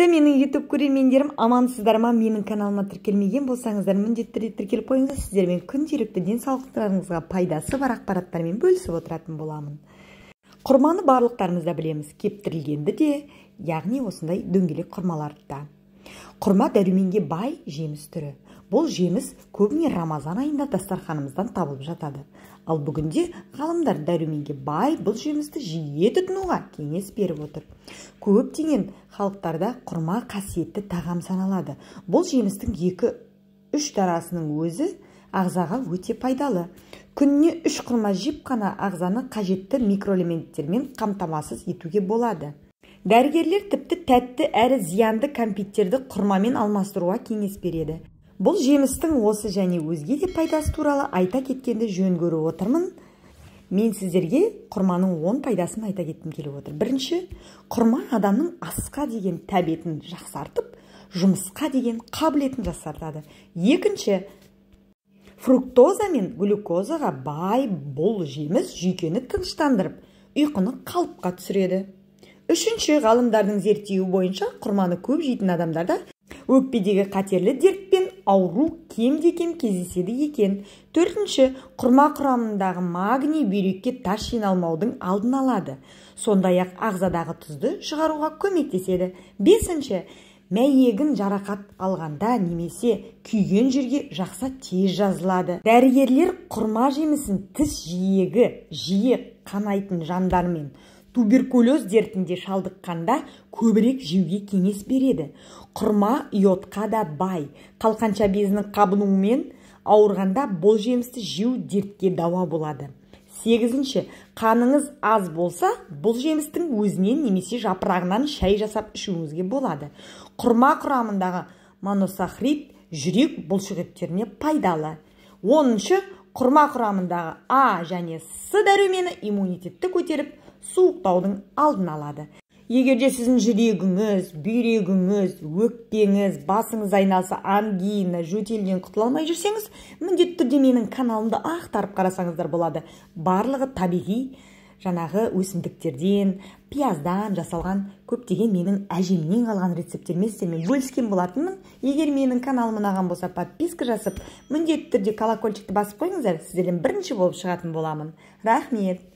Құрметті менің YouTube көрермендерім, амансыздар ма? Менің каналыма тіркелмеген болсаңыздар, міндетті түрде тіркеліп қойыңыздар. Сіздермен күнделікті денсаулықтарыңызға пайдасы бар ақпараттармен бөлісіп отыратын боламын. Құрманы барлықтарымыз да білеміз, кептірілгенді де, яғни осындай дөңгелек құрмаларды да. Құрма дәруменге бай жеміс түрі. Бұл жеміс көбіне Рамазан айында дастарханымыздан табылып жатады. Ал бүгінде ғалымдар дәруменге бай бұл жемісті жиі тұтынуға кеңес беріп отыр. Көптеген халықтарда құрма қасиетті тағам саналады. Бұл жемістің 2-3 дарасының өзі ағзаға өте пайдалы. Күніне 3 құрма жеп қана ағзаны қажетті микроэлементтермен қамтамасыз етуге болады. Дәрігерлер тіпті тәтті әрі зиянды кәмпиттерді құрмамен алмастыруға кеңес береді. Бұл жемістің осы және өзге де пайдасы туралы айта кеткенді жөн көріп отырмын. Мен сіздерге құрманың 10 пайдасын айта кеткім келіп отыр. Бірінші, құрма адамның асқа деген тәбетін жақсартып, жұмысқа деген қабілетін жақсартады. Екінші, фруктоза мен глюкозаға бай бұл жеміс жүйкені тыныштандырып, ұйқыны қалыпқа түсіреді. Үшінші, ғалымдардың зерттеуі бойынша құрманы көп жейтін адамдарда өкпедегі қатерлі дертпен ауру кем-де-кем кездеседі екен. Төртінші, құрма құрамындағы магний бүйрекке тас жиналмаудың алдын алады. Сондай-ақ ағзадағы тұзды шығаруға көмектеседі. Бесінші, мәйегін жарақат алғанда немесе күйген жерге жақса тез жазылады. Дәрігерлер құрма жемісін тіс жиі қанайтын жандармен туберкулез дертінде шалдыққанда көбірек жеуге кеңес береді. Құрма йодқа да бай. Қалқанша безінің қабынуымен ауырғанда бұл жемісті жеу дертке дауа болады. Сегізінші, қаныңыз аз болса, бұл жемістің өзінен немесе жапырағынан шай жасап ішуіңізге болады. Құрма құрамындағы моносахарид жүрек бұлшықеттеріне пайдалы. 10-шы, құрма құрамындағы А және С дәрумені иммунитетті көтеріп, суықтаудың алдын алады. Егерде сіздің жүрегіңіз, бүйрегіңіз, өкпеңіз, басыңыз айналса, ангина, жөтелден құтыла алмай жүрсеңіз, міндетті түрде менің каналымды ақтарып қарасаңыздар болады. Барлығы табиғи жаңағы өсімдіктерден, пияздан жасалған көптеген менің әжемнен қалған рецепттермен сіздермен бөліскен болатынмын. Егер менің каналым ұнаған болса, подписка жасап, міндетті түрде колокольчикті басып қойыңыздар, сіздерден бірінші болып шығатын боламын. Рахмет.